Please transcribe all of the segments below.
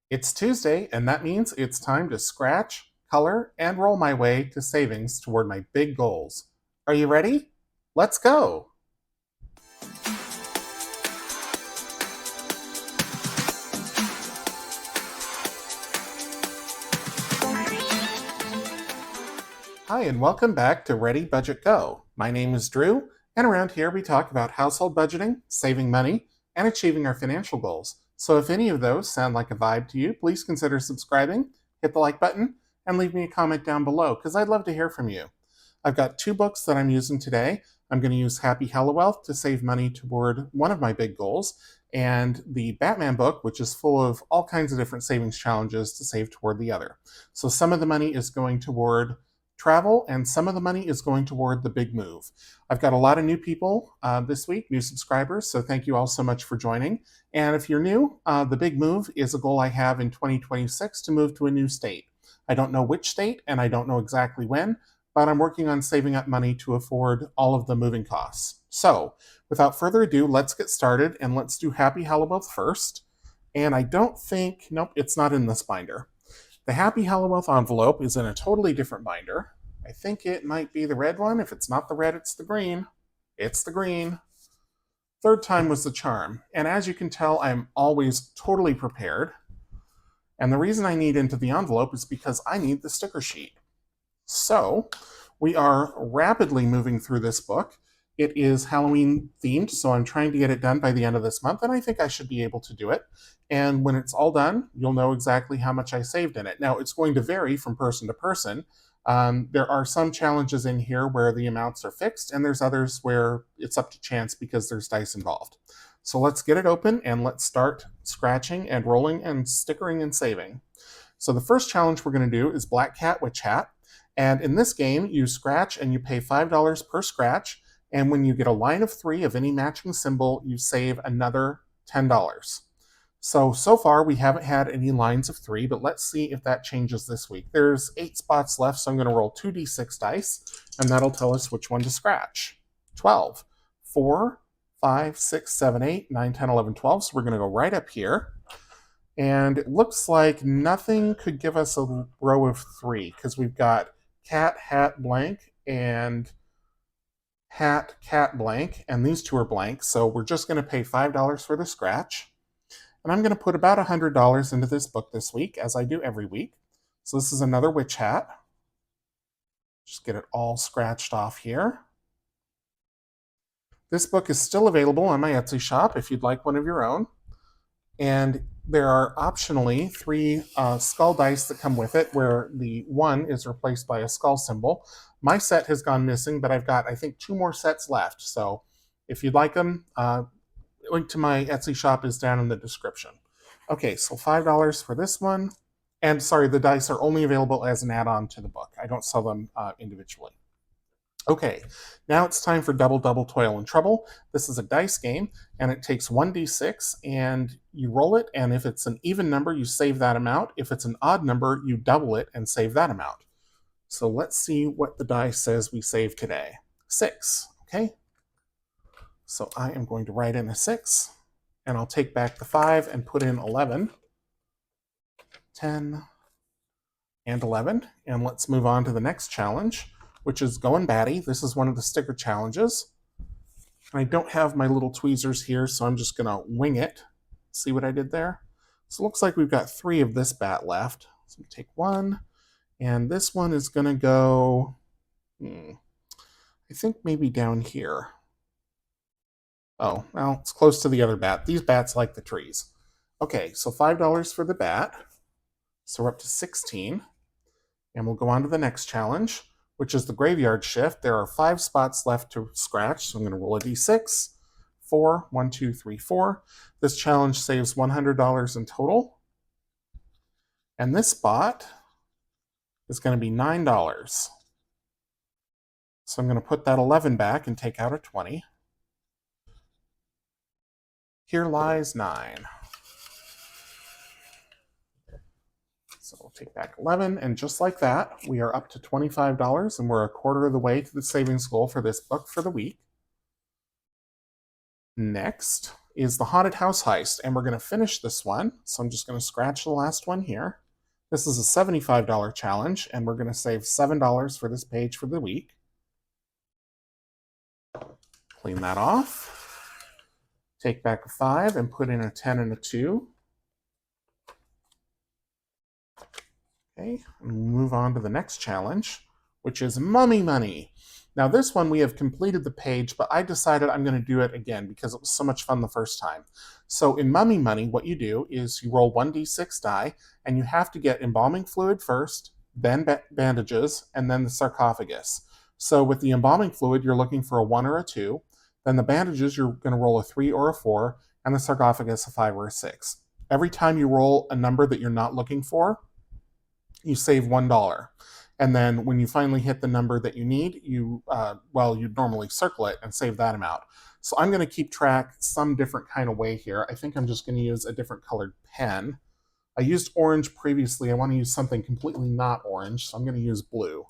It's Tuesday, and that means it's time to scratch, color, and roll my way to savings toward my big goals. Are you ready? Let's go! Hi, and welcome back to Ready Budget Go. My name is Drew, and around here we talk about household budgeting, saving money, and achieving our financial goals. So if any of those sound like a vibe to you, please consider subscribing, hit the like button, and leave me a comment down below because I'd love to hear from you. I've got two books that I'm using today. I'm going to use Happy Hallowealth to save money toward one of my big goals, and the Batman book, which is full of all kinds of different savings challenges to save toward the other. So some of the money is going toward travel, and some of the money is going toward the big move. I've got a lot of new people this week, new subscribers, so thank you all so much for joining. And if you're new, the big move is a goal I have in 2026 to move to a new state. I don't know which state, and I don't know exactly when, but I'm working on saving up money to afford all of the moving costs. So, without further ado, let's get started, and let's do Happy Hallowe'th first. And I don't think, nope, it's not in this binder. The Happy Hallowe'th envelope is in a totally different binder. I think it might be the red one. If it's not the red, it's the green. It's the green. Third time was the charm. And as you can tell, I'm always totally prepared. And the reason I need into the envelope is because I need the sticker sheet. So we are rapidly moving through this book. It is Halloween themed, so I'm trying to get it done by the end of this month, and I think I should be able to do it. And when it's all done, you'll know exactly how much I saved in it. Now, it's going to vary from person to person. There are some challenges in here where the amounts are fixed, and there's others where it's up to chance because there's dice involved. So let's get it open, and let's start scratching and rolling and stickering and saving. So the first challenge we're going to do is Black Cat Witch Hat. And in this game, you scratch and you pay $5 per scratch. And when you get a line of 3 of any matching symbol, you save another $10. So far, we haven't had any lines of 3, but let's see if that changes this week. There's 8 spots left, so I'm going to roll 2d6 dice, and that'll tell us which one to scratch. 12, 4, 5, 6, 7, 8, 9, 10, 11, 12. So we're going to go right up here. And it looks like nothing could give us a row of 3 because we've got cat, hat, blank, and hat, cat, blank, and these two are blank, so we're just going to pay $5 for the scratch. And I'm going to put about $100 into this book this week, as I do every week. So this is another witch hat. Just get it all scratched off here. This book is still available on my Etsy shop if you'd like one of your own. And there are optionally 3 skull dice that come with it, where the 1 is replaced by a skull symbol. My set has gone missing, but I've got, I think, 2 more sets left. So if you'd like them, link to my Etsy shop is down in the description. Okay, so $5 for this one. And sorry, the dice are only available as an add-on to the book. I don't sell them individually. Okay, now it's time for Double Double Toil and Trouble. This is a dice game, and it takes 1d6, and you roll it, and if it's an even number, you save that amount. If it's an odd number, you double it and save that amount. So let's see what the dice says we save today. 6, okay? So I am going to write in a 6, and I'll take back the 5 and put in 11, 10, and 11. And let's move on to the next challenge, which is Going Batty. This is one of the sticker challenges. And I don't have my little tweezers here, so I'm just going to wing it. See what I did there? So it looks like we've got 3 of this bat left. So I'm going to take 1, and this one is going to go, I think maybe down here. Oh, well, it's close to the other bat. These bats like the trees. Okay, so $5 for the bat. So we're up to 16. And we'll go on to the next challenge, which is the Graveyard Shift. There are 5 spots left to scratch, so I'm going to roll a d6. 4, 1, 2, 3, 4. This challenge saves $100 in total. And this spot is going to be $9. So I'm going to put that 11 back and take out a 20. Here lies 9. So we'll take back 11, and just like that, we are up to $25, and we're a quarter of the way to the savings goal for this book for the week. Next is the Haunted House Heist, and we're going to finish this one. So I'm just going to scratch the last one here. This is a $75 challenge, and we're going to save $7 for this page for the week. Clean that off. Take back a 5 and put in a 10 and a 2. Okay, and move on to the next challenge, which is Mummy Money. Now this one we have completed the page, but I decided I'm going to do it again because it was so much fun the first time. So in Mummy Money, what you do is you roll 1d6 die, and you have to get embalming fluid first, then bandages, and then the sarcophagus. So with the embalming fluid, you're looking for a 1 or a 2. Then the bandages, you're going to roll a 3 or a 4, and the sarcophagus a 5 or a 6. Every time you roll a number that you're not looking for, you save $1. And then when you finally hit the number that you need, you'd normally circle it and save that amount. So I'm going to keep track some different kind of way here. I think I'm just going to use a different colored pen. I used orange previously. I want to use something completely not orange, so I'm going to use blue.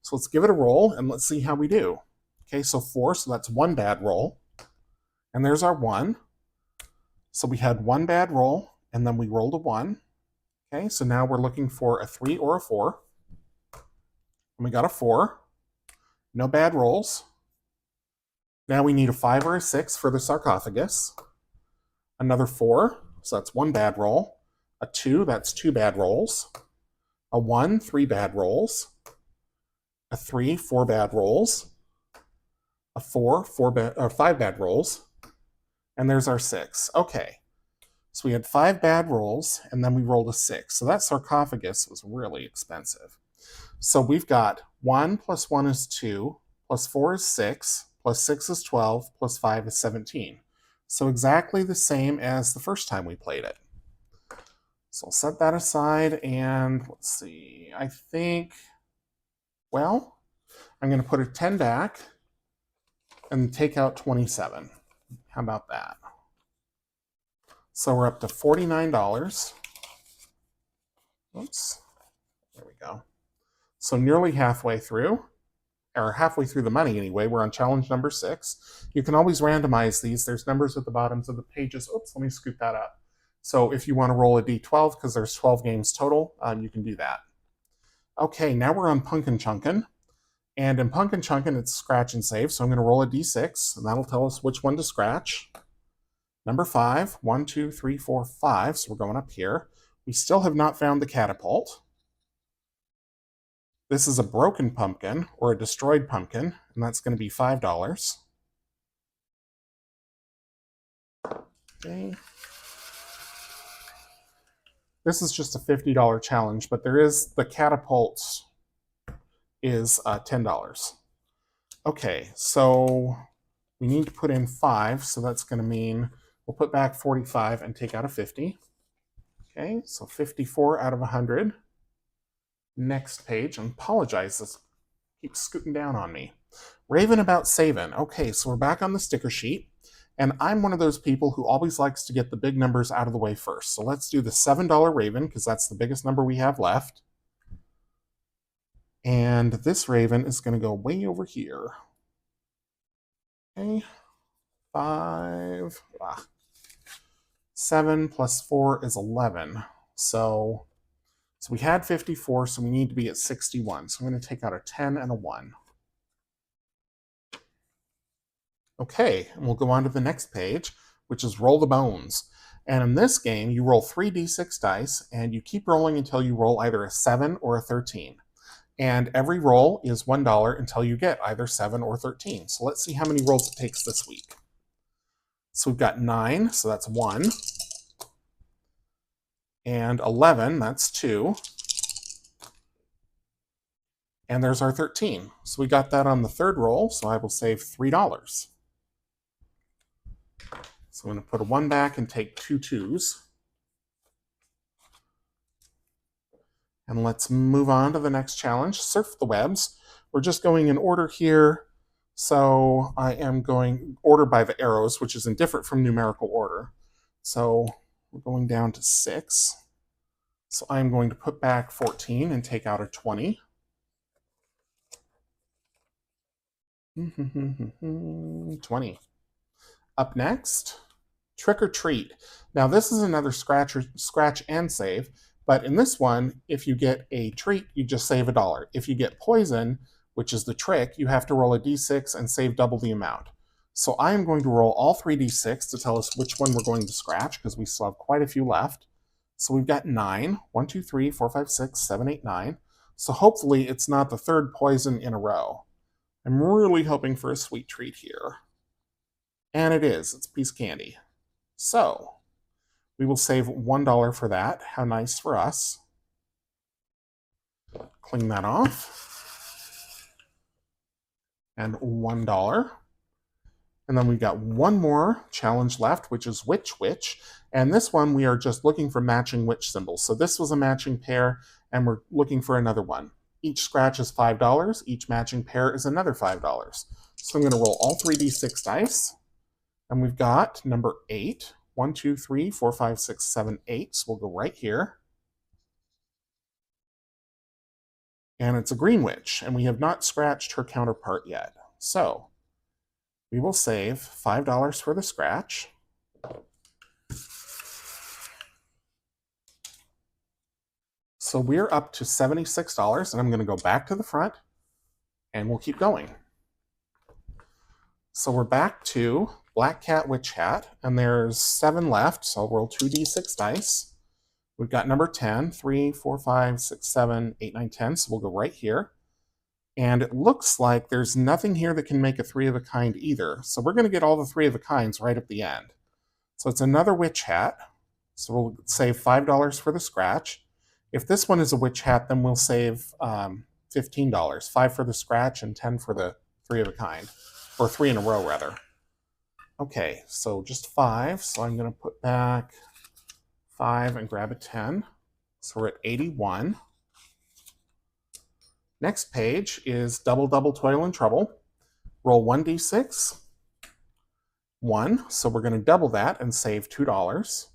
So let's give it a roll, and let's see how we do. Okay, so 4, so that's 1 bad roll. And there's our 1. So we had 1 bad roll, and then we rolled a 1. Okay, so now we're looking for a 3 or a 4. And we got a 4. No bad rolls. Now we need a 5 or a 6 for the sarcophagus. Another 4, so that's 1 bad roll. A 2, that's 2 bad rolls. A 1, 3 bad rolls. A 3, 4 bad rolls. A 4, 5 bad rolls. And there's our 6. Okay. So we had 5 bad rolls, and then we rolled a 6. So that sarcophagus was really expensive. So we've got 1 plus 1 is 2, plus 4 is 6, plus 6 is 12, plus 5 is 17. So exactly the same as the first time we played it. So I'll set that aside, and let's see, I think, well, I'm going to put a 10 back and take out 27. How about that? So we're up to $49. Oops, there we go. So nearly halfway through, or halfway through the money anyway. We're on challenge number 6. You can always randomize these. There's numbers at the bottoms of the pages. Oops, let me scoot that up. So if you want to roll a d12, because there's 12 games total, you can do that. Okay, now we're on Punkin' Chunkin'. And in Punkin' Chunkin', it's scratch and save. So I'm going to roll a d6, and that'll tell us which one to scratch. Number 5, 1, 2, 3, 4, 5. So we're going up here. We still have not found the catapult. This is a broken pumpkin, or a destroyed pumpkin, and that's going to be $5. Okay. This is just a $50 challenge, but there is the catapults is $10. Okay, so we need to put in 5, so that's going to mean we'll put back 45 and take out a 50. Okay, so 54 out of 100. Next page, and apologize, this keeps scooting down on me. Raving about saving. Okay, so we're back on the sticker sheet, and I'm one of those people who always likes to get the big numbers out of the way first. So let's do the $7 Raven, because that's the biggest number we have left. And this Raven is going to go way over here. Okay, 5. 7 plus 4 is 11. So we had 54, so we need to be at 61. So I'm going to take out a 10 and a 1. Okay, and we'll go on to the next page, which is Roll the Bones. And in this game, you roll 3d6 dice, and you keep rolling until you roll either a 7 or a 13. And every roll is $1 until you get either 7 or 13. So let's see how many rolls it takes this week. So we've got 9, so that's 1. And 11, that's 2. And there's our 13. So we got that on the third roll, so I will save $3. So I'm going to put a 1 back and take 2 2s. And let's move on to the next challenge, Surf the Webs. We're just going in order here. So I am going order by the arrows, which is indifferent from numerical order. So we're going down to 6. So I'm going to put back 14 and take out a 20. 20. Up next, Trick or Treat. Now this is another scratch and save, but in this one, if you get a treat, you just save $1. If you get poison, which is the trick, you have to roll a d6 and save double the amount. So I am going to roll all 3d6 to tell us which one we're going to scratch, because we still have quite a few left. So we've got 9. 1, 2, 3, 4, 5, 6, 7, 8, 9. So hopefully it's not the third poison in a row. I'm really hoping for a sweet treat here. And it is. It's a piece of candy. So we will save $1 for that. How nice for us. Clean that off. And $1. And then we've got one more challenge left, which is Witch Witch. And this one, we are just looking for matching witch symbols. So this was a matching pair, and we're looking for another one. Each scratch is $5. Each matching pair is another $5. So I'm going to roll all 3d6 dice. And we've got number 8. 1, 2, 3, 4, 5, 6, 7, 8. So we'll go right here. And it's a green witch, and we have not scratched her counterpart yet. So we will save $5 for the scratch. So we're up to $76, and I'm going to go back to the front, and we'll keep going. So we're back to Black Cat Witch Hat, and there's 7 left, so I'll roll 2d6 dice. We've got number 10, 3, 4, 5, 6, 7, 8, 9, 10, so we'll go right here. And it looks like there's nothing here that can make a 3 of a kind either, so we're going to get all the 3 of a kinds right at the end. So it's another witch hat, so we'll save $5 for the scratch. If this one is a witch hat, then we'll save $15. 5 for the scratch and 10 for the 3 of a kind. Or 3 in a row, rather. Okay, so just 5. So I'm going to put back 5 and grab a 10. So we're at 81. Next page is Double Double Toil and Trouble. Roll 1d6. 1. So we're going to double that and save $2.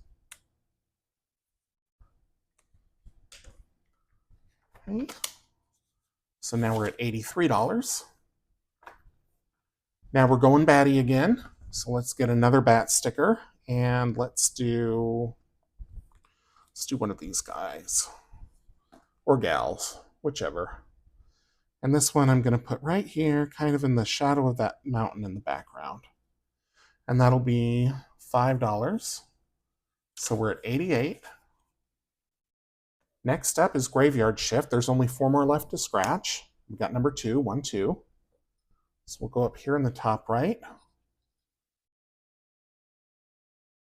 Okay. So now we're at $83. Now we're going batty again. So let's get another bat sticker, and let's do one of these guys. Or gals, whichever. And this one I'm going to put right here, kind of in the shadow of that mountain in the background. And that'll be $5. So we're at 88. Next up is Graveyard Shift. There's only 4 more left to scratch. We've got number 2, 1, 2. So we'll go up here in the top right.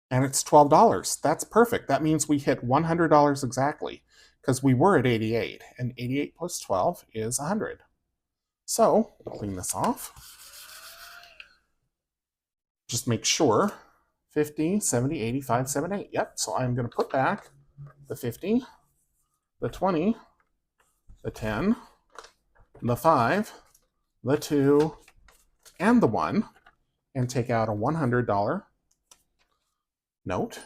And it's $12. That's perfect. That means we hit $100 exactly, because we were at 88, and 88 plus 12 is 100. So we'll clean this off. Just make sure 50, 70, 85, 78. Yep, so I'm going to put back the 50, the 20, the 10, the 5, the 2, and the 1, and take out a $100 note.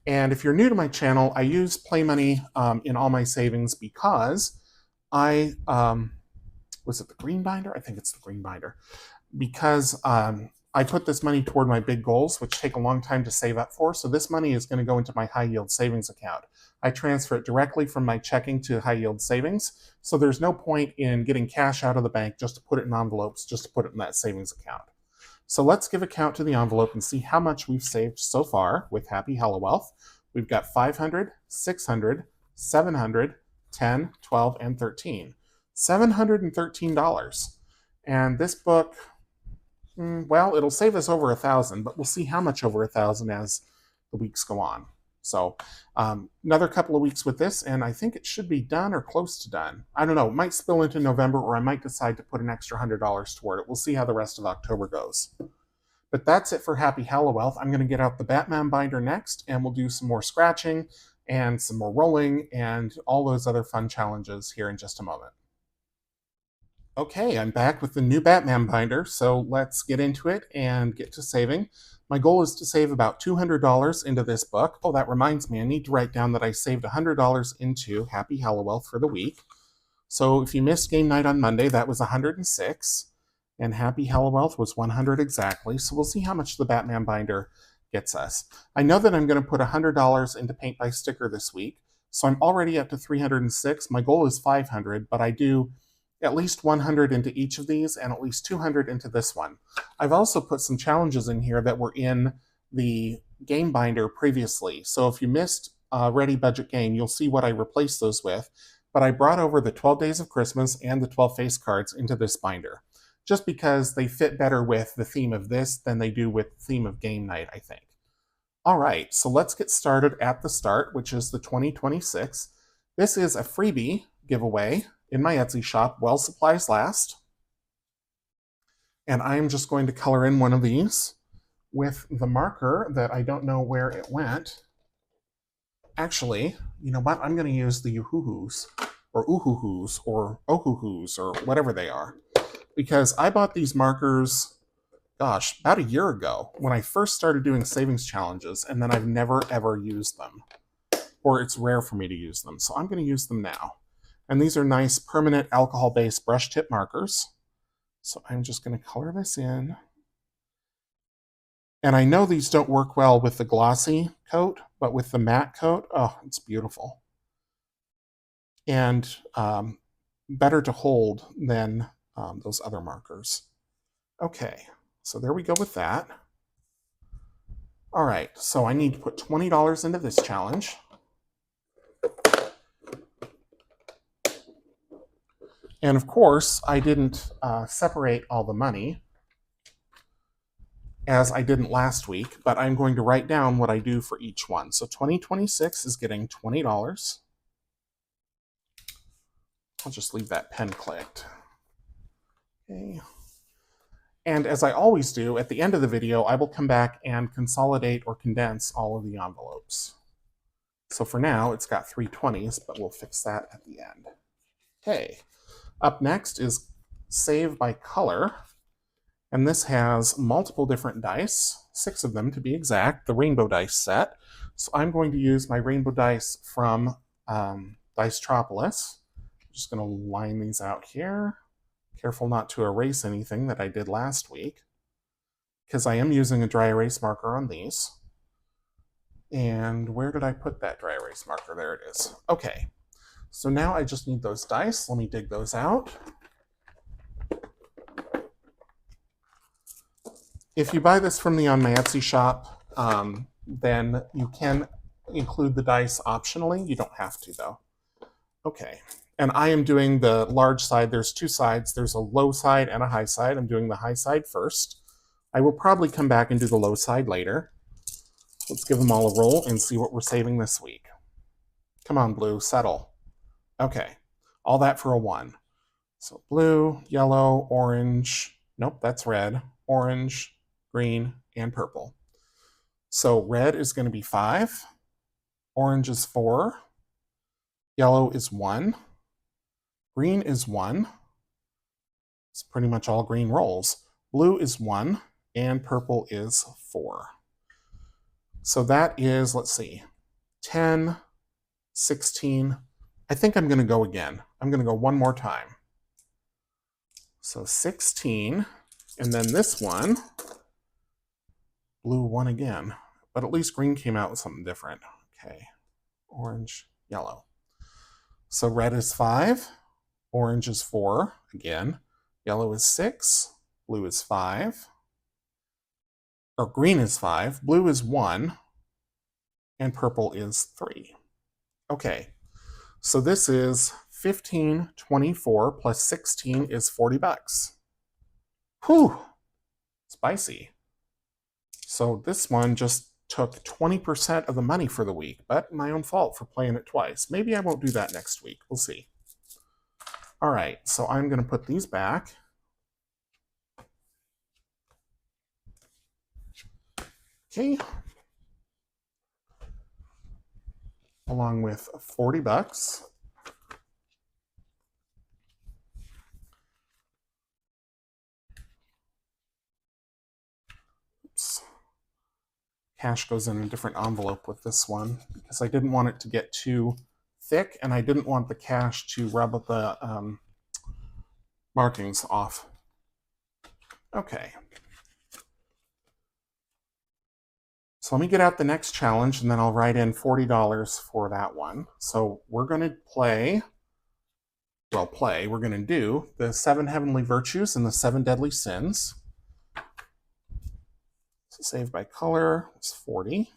And if you're new to my channel, I use play money in all my savings because was it the green binder? I think it's the green binder. Because I put this money toward my big goals, which take a long time to save up for. So this money is going to go into my high yield savings account. I transfer it directly from my checking to high yield savings. So there's no point in getting cash out of the bank just to put it in envelopes, just to put it in that savings account. So let's give a count to the envelope and see how much we've saved so far with Happy Hallowealth. We've got 500, 600, 700, 10, 12, and 13. $713. And this book, well, it'll save us over $1,000, but we'll see how much over $1,000 as the weeks go on. So another couple of weeks with this, and I think it should be done or close to done. I don't know. It might spill into November, or I might decide to put an extra $100 toward it. We'll see how the rest of October goes. But that's it for Happy Hallowealth. I'm going to get out the Batman binder next, and we'll do some more scratching and some more rolling and all those other fun challenges here in just a moment. Okay, I'm back with the new Batman binder, so let's get into it and get to saving. My goal is to save about $200 into this book. Oh, that reminds me, I need to write down that I saved $100 into Happy Hallowealth for the week. So if you missed game night on Monday, that was 106, and Happy Hallowealth was 100 exactly. So we'll see how much the Batman binder gets us. I know that I'm going to put $100 into Paint by Sticker this week, so I'm already up to 306. My goal is 500, but I do at least 100 into each of these and at least 200 into this one. I've also put some challenges in here that were in the game binder previously. So if you missed Ready Budget Game, you'll see what I replaced those with. But I brought over the 12 Days of Christmas and the 12 face cards into this binder, just because they fit better with the theme of this than they do with the theme of game night, I think. All right, so let's get started at the start, which is the 2026. This is a freebie giveaway in my Etsy shop, While Supplies Last. And I'm just going to color in one of these with the marker that I don't know where it went. Actually, you know what? I'm going to use the Yoo-hoo-hoos or Ooh-hoo-hoos or Oh-hoo-hoos or whatever they are, because I bought these markers, gosh, about a year ago when I first started doing savings challenges, and then I've never ever used them, or it's rare for me to use them. So I'm going to use them now. And these are nice permanent alcohol-based brush tip markers. So I'm just going to color this in. And I know these don't work well with the glossy coat, but with the matte coat, oh, it's beautiful. And better to hold than those other markers. Okay, so there we go with that. All right, so I need to put $20 into this challenge. And of course, I didn't separate all the money, as I didn't last week, but I'm going to write down what I do for each one. So 2026 is getting $20. I'll just leave that pen clicked. Okay. And as I always do, at the end of the video, I will come back and consolidate or condense all of the envelopes. So for now, it's got 3 20s, but we'll fix that at the end. Okay. Up next is Save by Color. And this has multiple different dice, 6 of them to be exact, the rainbow dice set. So I'm going to use my rainbow dice from Dicetropolis. I'm just going to line these out here. Careful not to erase anything that I did last week, because I am using a dry erase marker on these. And where did I put that dry erase marker? There it is. Okay, so now I just need those dice. Let me dig those out. If you buy this from me on my Etsy shop, then you can include the dice optionally. You don't have to, though. Okay, and I am doing the large side. There's 2 sides. There's a low side and a high side. I'm doing the high side first. I will probably come back and do the low side later. Let's give them all a roll and see what we're saving this week. Come on, blue, settle. Okay, all that for a 1. So blue, yellow, orange. Nope, that's red. Orange, green, and purple. So red is going to be 5, orange is 4, yellow is 1, green is 1. It's pretty much all green rolls. Blue is 1, and purple is 4. So that is, let's see, 10, 16. I think I'm going to go again. I'm going to go one more time. So 16, and then this one, blue 1 again, but at least green came out with something different. Okay, orange, yellow. So red is 5, orange is 4 again, yellow is 6, blue is 5, or green is 5, blue is 1, and purple is 3. Okay, so this is 15, 24 plus 16 is $40. Whew, spicy. So this one just took 20% of the money for the week, but my own fault for playing it twice. Maybe I won't do that next week. We'll see. All right, so I'm going to put these back. Okay. Along with $40. Oops. Cash goes in a different envelope with this one because I didn't want it to get too thick and I didn't want the cash to rub the markings off. Okay. So let me get out the next challenge and then I'll write in $40 for that one. So we're going to we're going to do the 7 heavenly virtues and the 7 deadly sins. So save by color is 40.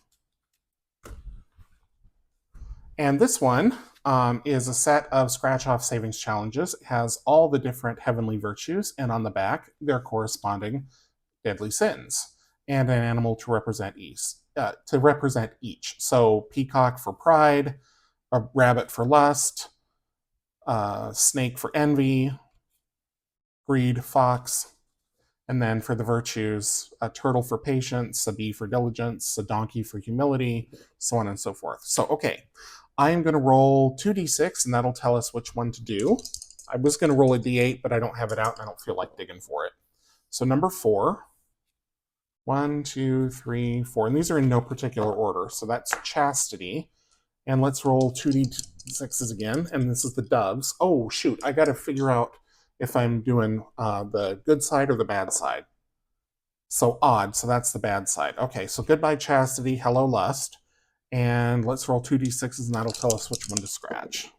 And this one is a set of scratch-off savings challenges. It has all the different heavenly virtues, and on the back, their corresponding deadly sins, and an animal to represent each. So peacock for pride, a rabbit for lust, a snake for envy, greed, fox, and then for the virtues, a turtle for patience, a bee for diligence, a donkey for humility, so on and so forth. So, okay, I am going to roll 2d6, and that'll tell us which one to do. I was going to roll a d8, but I don't have it out, and I don't feel like digging for it. So number 4. 1, 2, 3, 4. And these are in no particular order. So that's chastity. And let's roll 2d6s again. And this is the doves. Oh, shoot. I got to figure out if I'm doing the good side or the bad side. So odd. So that's the bad side. Okay, so goodbye chastity, hello lust. And let's roll 2d6s, and that'll tell us which one to scratch.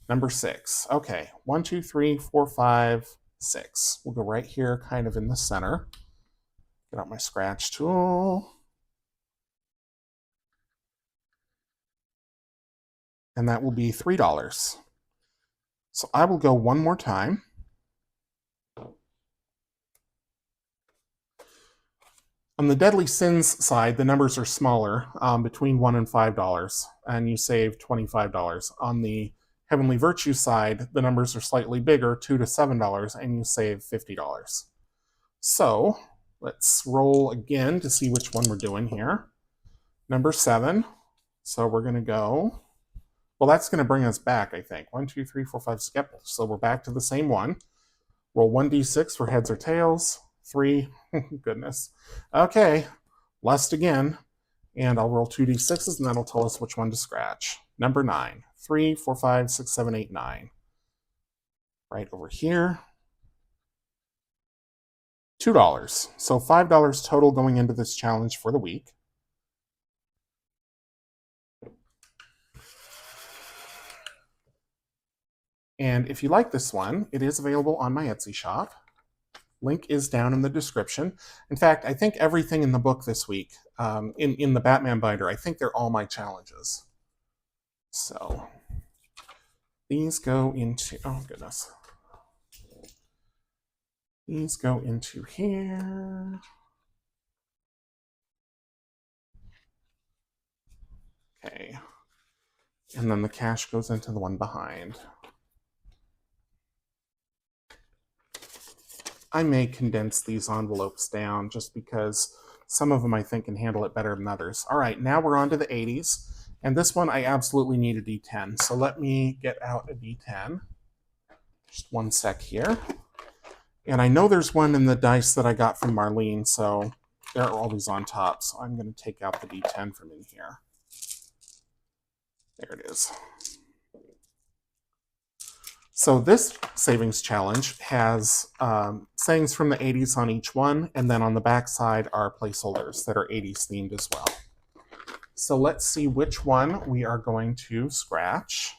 Number 6. Okay, 1, 2, 3, 4, 5, 6. We'll go right here, kind of in the center. Get out my scratch tool. And that will be $3. So I will go one more time. On the deadly sins side, the numbers are smaller, between $1 and $5, and you save $25. On the heavenly virtue side, the numbers are slightly bigger, $2 to $7, and you save $50. So let's roll again to see which one we're doing here. Number 7. So we're going to go, well, that's going to bring us back, I think. 1, 2, 3, 4, 5, skip. So we're back to the same one. Roll 1d6 for heads or tails. 3, goodness. Okay, lust again. And I'll roll 2d6s, and that'll tell us which one to scratch. Number 9. 3, 4, 5, 6, 7, 8, 9. Right over here. $2. So $5 total going into this challenge for the week. And if you like this one, it is available on my Etsy shop. Link is down in the description. In fact, I think everything in the book this week, in the Batman binder, I think they're all my challenges. So these go into, oh goodness. These go into here. Okay. And then the cash goes into the one behind. I may condense these envelopes down just because some of them I think can handle it better than others. All right, now we're on to the 80s. And this one I absolutely need a D10. So let me get out a D10. Just one sec here. And I know there's one in the dice that I got from Marlene, so they're always on top. So I'm going to take out the D10 from in here. There it is. So this savings challenge has sayings from the 80s on each one, and then on the back side are placeholders that are 80s themed as well. So let's see which one we are going to scratch.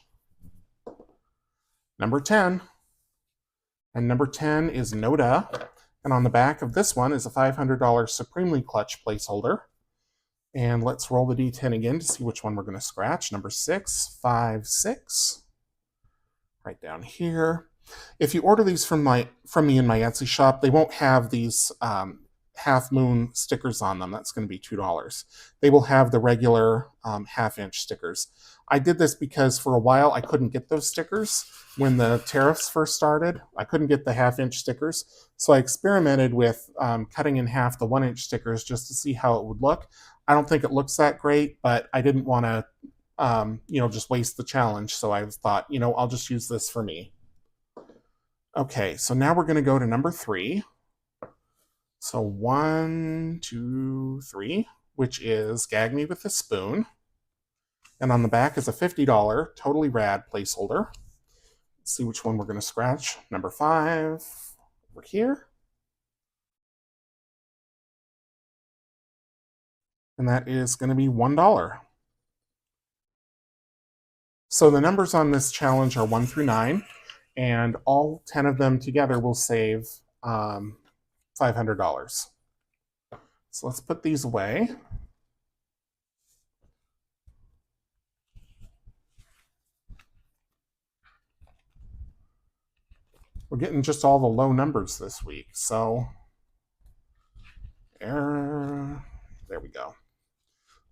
Number 10. And number 10 is Noda. And on the back of this one is a $500 Supremely Clutch placeholder. And let's roll the D10 again to see which one we're going to scratch. Number 6, 5, 6. Right down here. If you order these from me in my Etsy shop, they won't have these half moon stickers on them. That's going to be $2. They will have the regular half-inch stickers. I did this because for a while I couldn't get those stickers when the tariffs first started. I couldn't get the half-inch stickers, so I experimented with cutting in half the 1-inch stickers just to see how it would look. I don't think it looks that great, but I didn't want to just waste the challenge. So I thought, I'll just use this for me. Okay, so now we're going to go to number 3. So 1, 2, 3, which is Gag Me with a Spoon. And on the back is a $50 Totally Rad placeholder. Let's see which one we're going to scratch. Number 5, over here. and that is going to be $1. So the numbers on this challenge are 1 through 9, and all 10 of them together will save $500. So let's put these away. We're getting just all the low numbers this week, so there we go.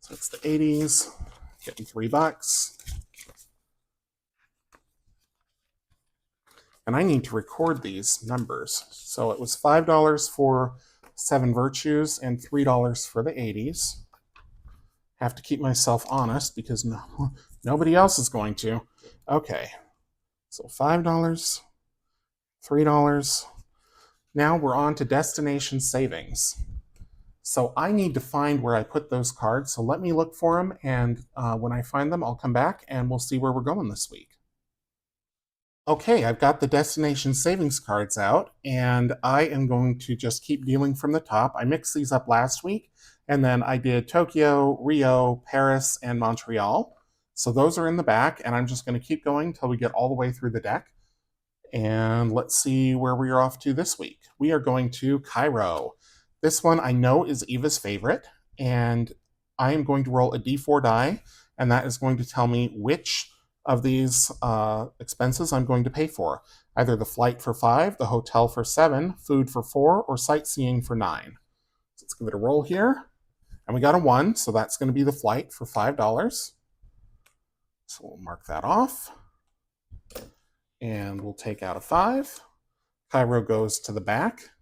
So it's the 80s, getting $3. And I need to record these numbers. So it was $5 for 7 virtues and $3 for the 80s. Have to keep myself honest because nobody else is going to. Okay, so $5, $3. Now we're on to destination savings. So I need to find where I put those cards. So let me look for them, and when I find them, I'll come back and we'll see where we're going this week. Okay, I've got the destination savings cards out, and I am going to just keep dealing from the top. I mixed these up last week, and then I did Tokyo, Rio, Paris, and Montreal. So those are in the back, and I'm just going to keep going until we get all the way through the deck. And let's see where we are off to this week. We are going to Cairo. This one I know is Eva's favorite, and I am going to roll a d4 die, and that is going to tell me which of these expenses I'm going to pay for. Either the flight for 5, the hotel for 7, food for 4, or sightseeing for 9. So let's give it a roll here. And we got a 1, so that's going to be the flight for $5. So we'll mark that off. And we'll take out a 5. Cairo goes to the back.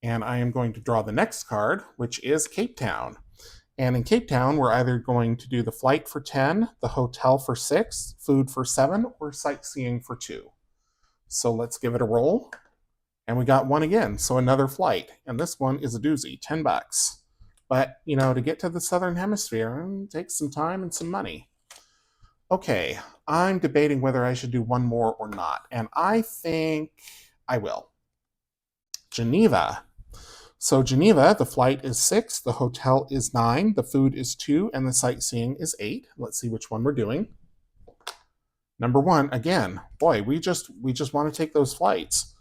And I am going to draw the next card, which is Cape Town. And in Cape Town, we're either going to do the flight for 10, the hotel for 6, food for 7, or sightseeing for 2. So let's give it a roll. And we got 1 again, so another flight. And this one is a doozy, $10. But, to get to the Southern Hemisphere, it takes some time and some money. Okay, I'm debating whether I should do one more or not. And I think I will. Geneva. So Geneva, the flight is 6, the hotel is 9, the food is 2, and the sightseeing is 8. Let's see which one we're doing. Number 1, again, boy, we just want to take those flights.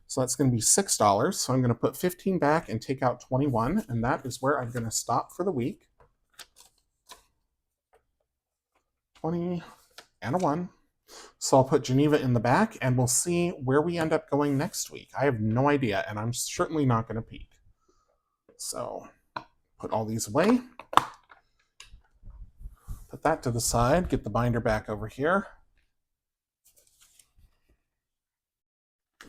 So that's going to be $6. So I'm going to put 15 back and take out 21, and that is where I'm going to stop for the week. 20 and a 1. So I'll put Geneva in the back, and we'll see where we end up going next week. I have no idea, and I'm certainly not going to peek. So put all these away. Put that to the side. Get the binder back over here.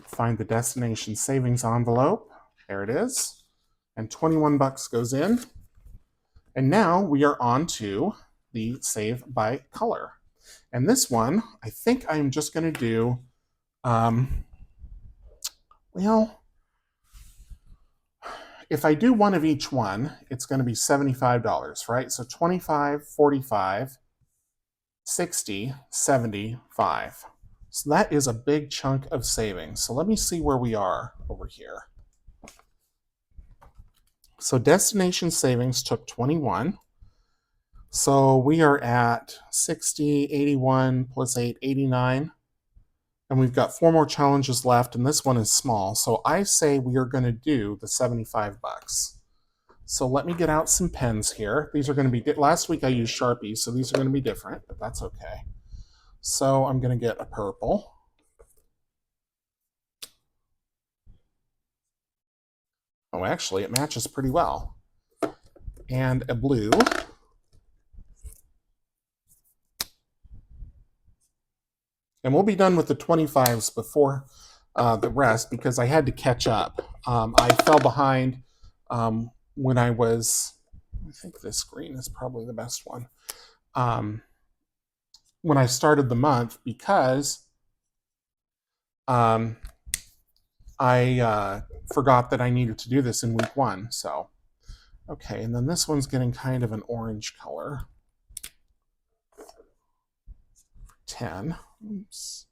Find the destination savings envelope. There it is. And $21 goes in. And now we are on to the save by color. And this one, I think I'm just going to do, if I do one of each one, it's going to be $75, right? So 25, 45, 60, 75. So that is a big chunk of savings. So let me see where we are over here. So destination savings took 21. So we are at 60, 81 plus 8, 89. And we've got 4 more challenges left, and this one is small. So I say we are going to do the $75. So let me get out some pens here. These are going to be, last week I used Sharpies, so these are going to be different, but that's okay. So I'm going to get a purple. Oh, actually, it matches pretty well. And a blue. And we'll be done with the 25s before the rest because I had to catch up. I fell behind when I think this green is probably the best one, when I started the month because I forgot that I needed to do this in week 1. So, okay, and then this one's getting kind of an orange color. 10. Oops.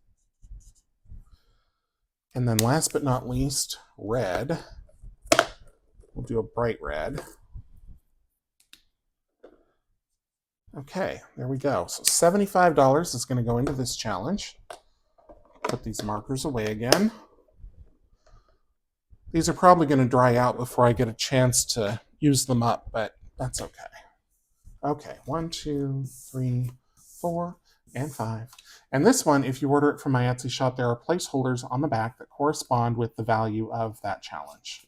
And then last but not least, red. We'll do a bright red. Okay, there we go. So $75 is going to go into this challenge. Put these markers away again. These are probably going to dry out before I get a chance to use them up, but that's okay. Okay, 1, 2, 3, 4, and 5. And this one, if you order it from my Etsy shop, there are placeholders on the back that correspond with the value of that challenge.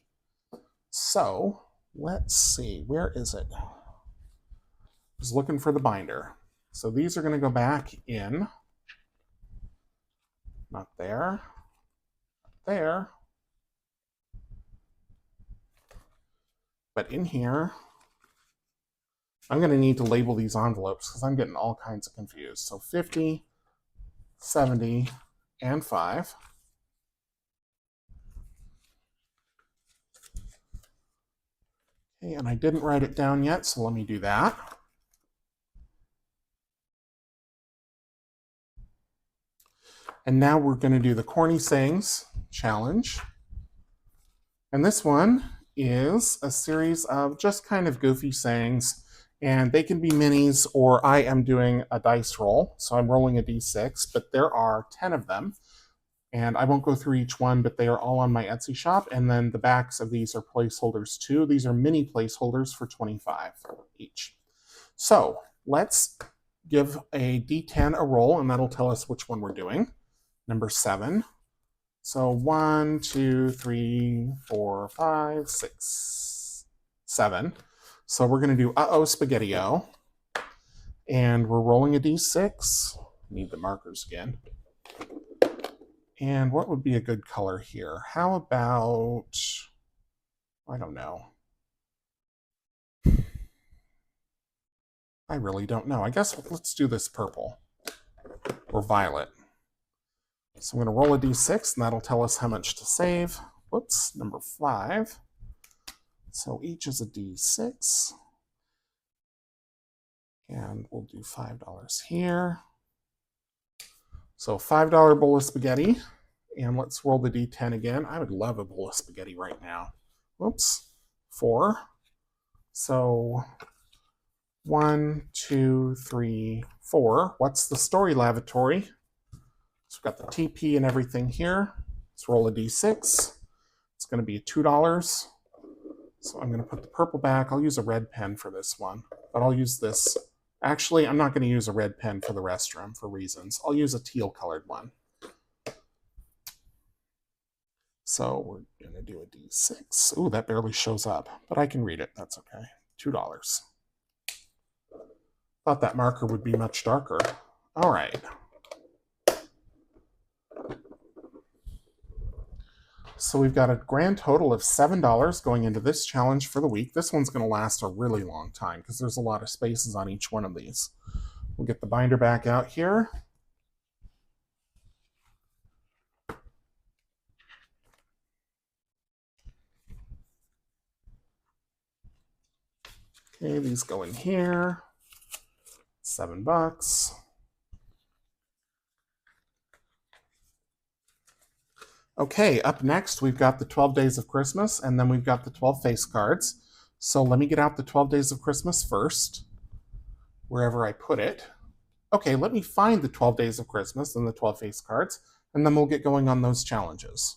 So, let's see, where is it? I was looking for the binder. So these are going to go back in. Not there. There. But in here, I'm going to need to label these envelopes because I'm getting all kinds of confused. So 50, 70, and 5. Okay, and I didn't write it down yet, so let me do that. And now we're going to do the Corny Sayings Challenge. And this one is a series of just kind of goofy sayings, and they can be minis, or I am doing a dice roll. So I'm rolling a d6, but there are 10 of them. And I won't go through each one, but they are all on my Etsy shop. And then the backs of these are placeholders too. These are mini placeholders for $25 each. So let's give a D10 a roll, and that'll tell us which one we're doing. Number 7. So 1, 2, 3, 4, 5, 6, 7. So we're going to do uh-oh spaghetti-o. And we're rolling a d6. Need the markers again. And what would be a good color here? How about, I don't know. I really don't know. I guess let's do this purple or violet. So I'm going to roll a d6, and that'll tell us how much to save. Whoops, number 5. So each is a d6. And we'll do $5 here. So $5 bowl of spaghetti. And let's roll the d10 again. I would love a bowl of spaghetti right now. Whoops, 4. So 1, 2, 3, 4. What's the story lavatory? So we've got the TP and everything here. Let's roll a d6. It's going to be $2. So I'm going to put the purple back. I'll use a red pen for this one, but I'll use this. Actually, I'm not going to use a red pen for the restroom for reasons. I'll use a teal colored one. So we're going to do a d6. Ooh, that barely shows up, but I can read it. That's okay. $2. Thought that marker would be much darker. All right. So we've got a grand total of $7 going into this challenge for the week. This one's going to last a really long time because there's a lot of spaces on each one of these. We'll get the binder back out here. Okay, these go in here. $7. Okay, up next, we've got the 12 Days of Christmas, and then we've got the 12 face cards. So let me get out the 12 Days of Christmas first, wherever I put it. Okay, let me find the 12 Days of Christmas and the 12 face cards, and then we'll get going on those challenges.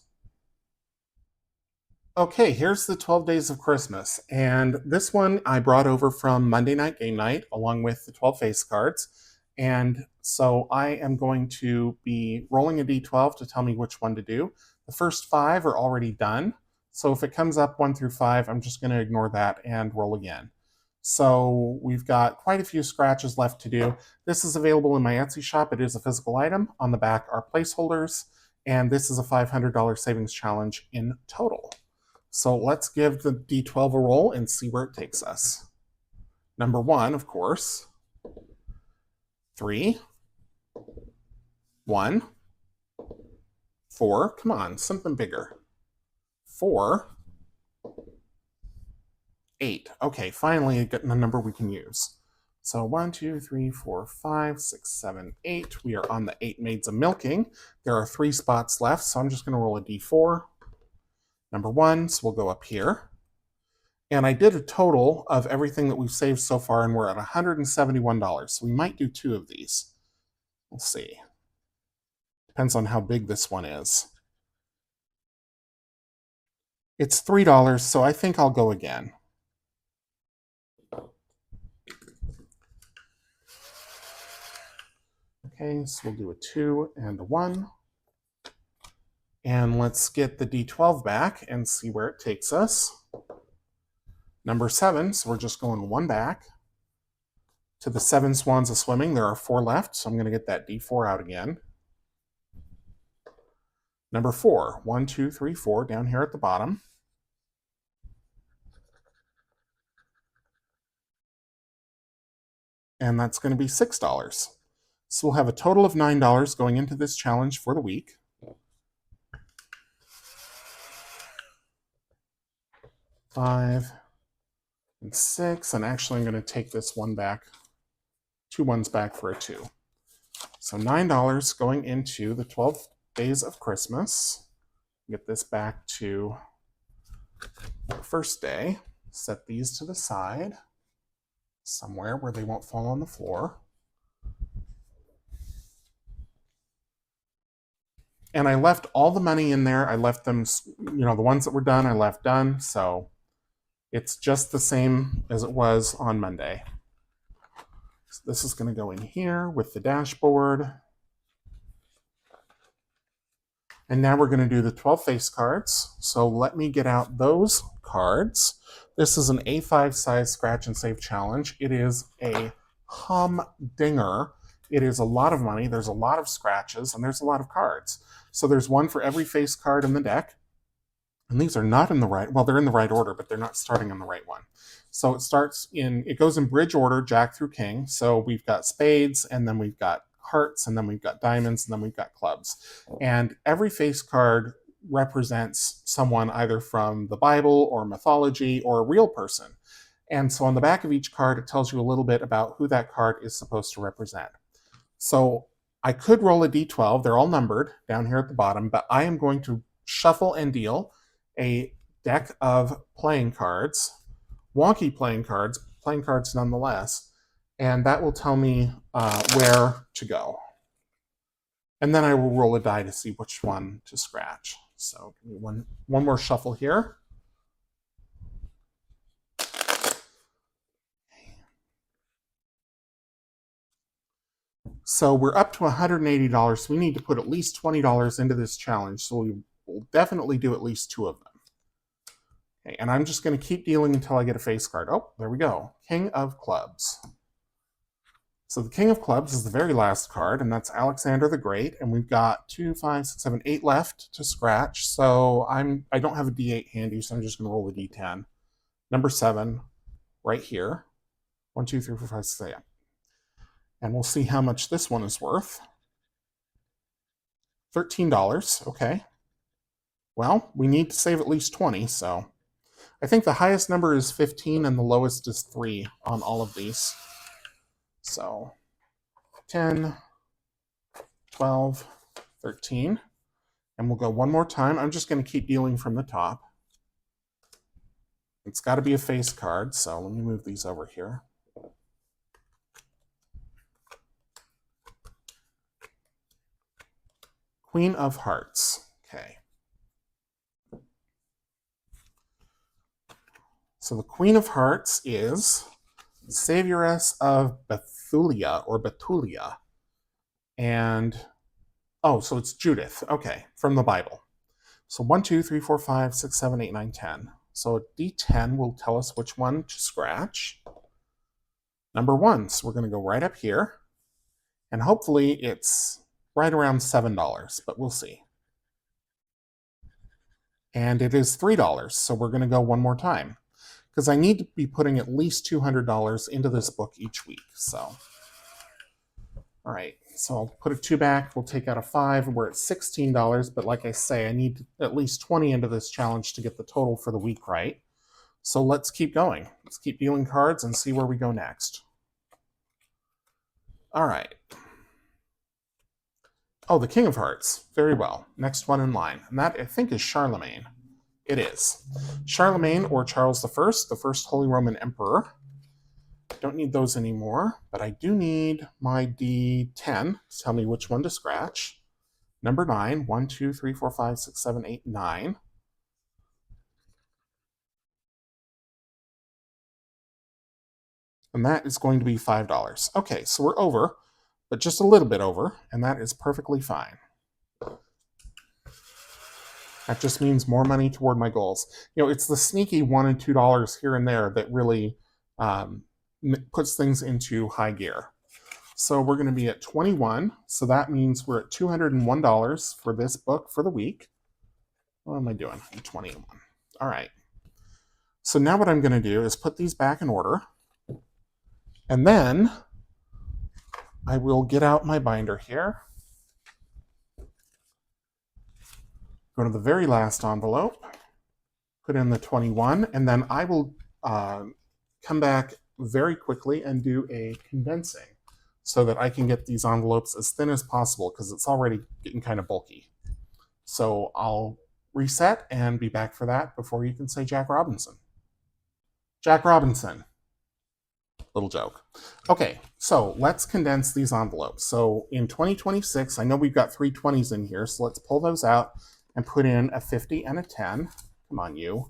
Okay, here's the 12 Days of Christmas, and this one I brought over from Monday Night Game Night, along with the 12 face cards. And so I am going to be rolling a d12 to tell me which one to do. The first 5 are already done. So if it comes up 1 through 5, I'm just going to ignore that and roll again. So we've got quite a few scratches left to do. This is available in my Etsy shop. It is a physical item. On the back are placeholders. And this is a $500 savings challenge in total. So let's give the d12 a roll and see where it takes us. Number 1, of course. 3, 1, 4, come on, something bigger. 4, 8. Okay, finally getting a number we can use. So 1, 2, 3, 4, 5, 6, 7, 8. We are on the 8 Maids of Milking. There are 3 spots left, so I'm just going to roll a d4. Number 1, so we'll go up here. And I did a total of everything that we've saved so far, and we're at $171. So we might do 2 of these. We'll see. Depends on how big this one is. It's $3, so I think I'll go again. Okay, so we'll do a 2 and a 1. And let's get the D12 back and see where it takes us. Number 7, so we're just going 1 back. To the 7 swans a swimming, there are 4 left, so I'm going to get that D4 out again. Number 4, 1, 2, 3, 4, down here at the bottom. And that's going to be $6. So we'll have a total of $9 going into this challenge for the week. 5 and 6, and actually I'm going to take this one back, 2 ones back for a 2. So $9 going into the 12 days of Christmas. Get this back to the first day. Set these to the side somewhere where they won't fall on the floor. And I left all the money in there. I left them, the ones that were done, I left done. So it's just the same as it was on Monday. So this is going to go in here with the dashboard. And now we're going to do the 12 face cards. So let me get out those cards. This is an A5 size scratch and save challenge. It is a humdinger. It is a lot of money. There's a lot of scratches and there's a lot of cards. So there's one for every face card in the deck. And these are not in the right, well, they're in the right order, but they're not starting on the right one. So it goes in bridge order, Jack through King. So we've got spades, and then we've got hearts, and then we've got diamonds, and then we've got clubs. And every face card represents someone either from the Bible or mythology or a real person. And so on the back of each card, it tells you a little bit about who that card is supposed to represent. So I could roll a d12. They're all numbered down here at the bottom, but I am going to shuffle and deal a deck of playing cards, wonky playing cards nonetheless, and that will tell me where to go. And then I will roll a die to see which one to scratch. So give me one more shuffle here. So we're up to $180. So we need to put at least $20 into this challenge. So we will definitely do at least 2 of them. Okay, and I'm just going to keep dealing until I get a face card. Oh, there we go. King of Clubs. So the King of Clubs is the very last card, and that's Alexander the Great. And we've got 2, 5, 6, 7, 8 left to scratch. So I don't have a D8 handy, so I'm just going to roll the D10. Number 7, right here. 1, 2, 3, 4, 5, 6, 7. And we'll see how much this one is worth. $13. Okay. Well, we need to save at least 20, so I think the highest number is 15 and the lowest is 3 on all of these. So 10, 12, 13. And we'll go one more time. I'm just going to keep dealing from the top. It's got to be a face card, so let me move these over here. Queen of Hearts. Okay. So the Queen of Hearts is Savioress of Bethulia or Betulia. And, so it's Judith. Okay, from the Bible. So 1, 2, 3, 4, 5, 6, 7, 8, 9, 10. So a D10 will tell us which one to scratch. Number 1, so we're going to go right up here. And hopefully it's right around $7, but we'll see. And it is $3, so we're going to go one more time. Because I need to be putting at least $200 into this book each week. So, all right, so I'll put a 2 back. We'll take out a 5. We're at $16, but like I say, I need at least 20 into this challenge to get the total for the week right. So let's keep going. Let's keep dealing cards and see where we go next. All right. Oh, the King of Hearts. Very well. Next one in line. And that, I think, is Charlemagne. It is. Charlemagne or Charles the first Holy Roman Emperor. Don't need those anymore, but I do need my D10 to tell me which one to scratch. Number 9, 1, 2, 3, 4, 5, 6, 7, 8, 9. And that is going to be $5. Okay, so we're over, but just a little bit over, and that is perfectly fine. That just means more money toward my goals. You know, it's the sneaky $1 and $2 here and there that really puts things into high gear. So we're going to be at 21. So that means we're at $201 for this book for the week. What am I doing? 21. All right. So now what I'm going to do is put these back in order. And then I will get out my binder here. Go to the very last envelope. Put in the 21. And then I will come back very quickly and do a condensing so that I can get these envelopes as thin as possible because it's already getting kind of bulky. So I'll reset and be back for that before you can say Jack Robinson. Jack Robinson. Little joke. Okay, so let's condense these envelopes. So in 2026, I know we've got 3 20s in here, so let's pull those out and put in a 50 and a 10. Come on, you.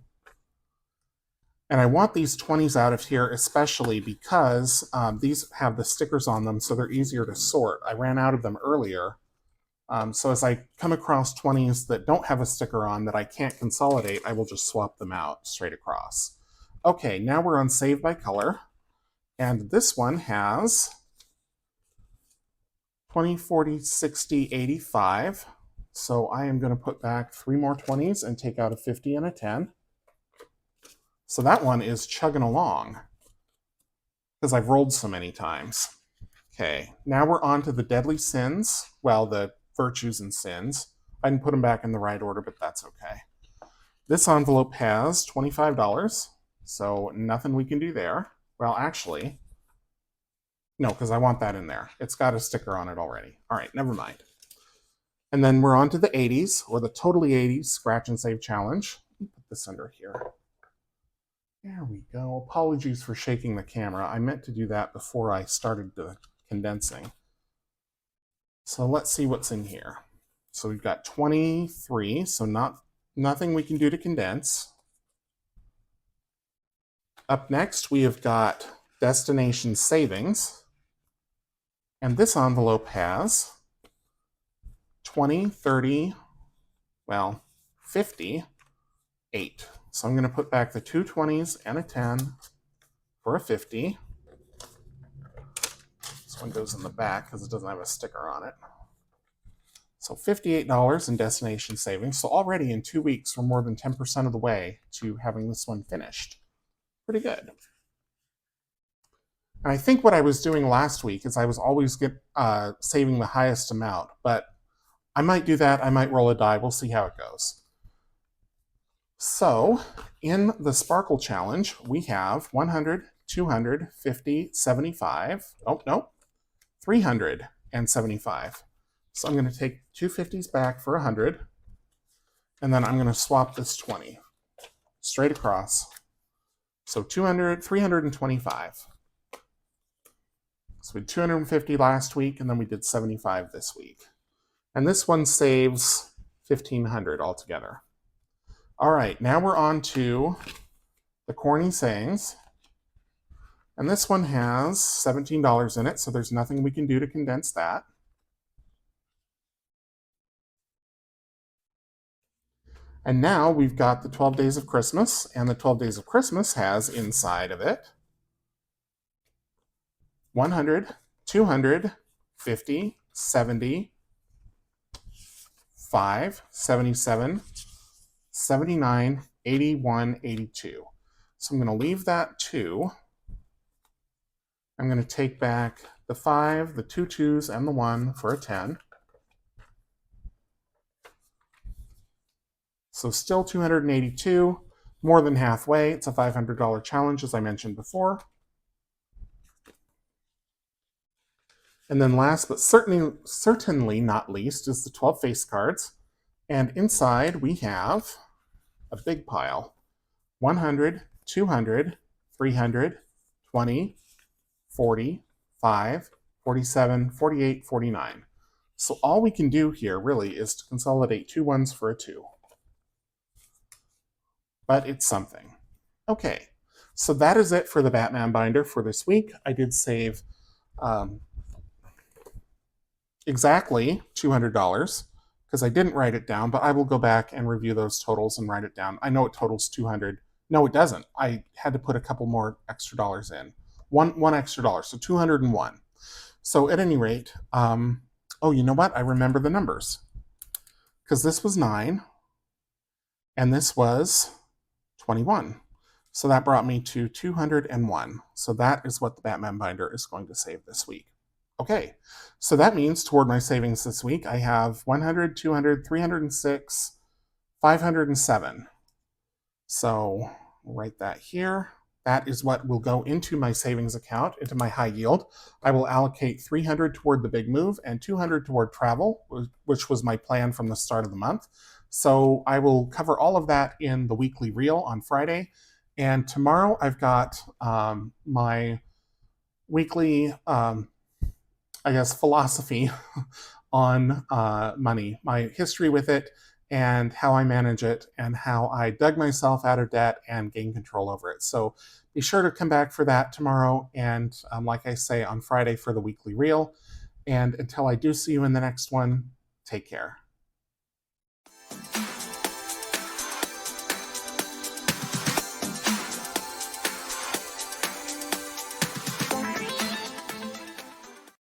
And I want these 20s out of here, especially because these have the stickers on them, so they're easier to sort. I ran out of them earlier. So as I come across 20s that don't have a sticker on that I can't consolidate, I will just swap them out straight across. Okay, now we're on Save by Color. And this one has 20, 40, 60, 85. So I am going to put back 3 more 20s and take out a 50 and a 10. So that one is chugging along because I've rolled so many times. Okay, now we're on to the deadly sins. Well, the virtues and sins. I didn't put them back in the right order, but that's okay. This envelope has $25, so nothing we can do there. Well, actually, no, because I want that in there. It's got a sticker on it already. All right, never mind. And then we're on to the 80s, or the Totally 80s Scratch and Save Challenge. Let me put this under here. There we go. Apologies for shaking the camera. I meant to do that before I started the condensing. So let's see what's in here. So we've got 23, so nothing we can do to condense. Up next, we have got Destination Savings. And this envelope has 20, 30, well, 58. So I'm going to put back the 2 20s and a 10 for a 50. This one goes in the back because it doesn't have a sticker on it. So $58 in destination savings. So already in 2 weeks, we're more than 10% of the way to having this one finished. Pretty good. And I think what I was doing last week is I was always saving the highest amount, but I might do that. I might roll a die. We'll see how it goes. So in the Sparkle Challenge, we have 100, 200, 50, 75. Oh, no, 375. So I'm going to take 2 50s back for 100, and then I'm going to swap this 20 straight across. So 200, 325. So we did 250 last week, and then we did 75 this week. And this one saves 1,500 altogether. All right, now we're on to the Corny Sayings. And this one has $17 in it, so there's nothing we can do to condense that. And now we've got the 12 Days of Christmas, and the 12 Days of Christmas has inside of it 100, 200, 50, 70, 5, 77, 79, 81, 82. So I'm going to leave that 2. I'm going to take back the 5, the 2 2s, and the 1 for a 10. So still 282, more than halfway. It's a $500 challenge, as I mentioned before. And then last but certainly not least is the 12 face cards. And inside we have a big pile. 100, 200, 300, 20, 40, 5, 47, 48, 49. So all we can do here really is to consolidate two ones for a 2. But it's something. Okay, so that is it for the Batman binder for this week. I did save exactly $200 because I didn't write it down, but I will go back and review those totals and write it down. I know it totals 200. No, it doesn't. I had to put a couple more extra dollars in. One extra dollar, so 201. So at any rate, oh, you know what? I remember the numbers because this was 9 and this was 21. So that brought me to 201. So that is what the Batman binder is going to save this week. Okay, so that means toward my savings this week, I have 100, 200, 306, 507. So we'll write that here. That is what will go into my savings account, into my high yield. I will allocate 300 toward the big move and 200 toward travel, which was my plan from the start of the month. So I will cover all of that in the weekly reel on Friday. And tomorrow I've got my weekly, philosophy on money, my history with it, and how I manage it, and how I dug myself out of debt and gained control over it. So be sure to come back for that tomorrow, and like I say, on Friday for the weekly reel. And until I do see you in the next one, take care.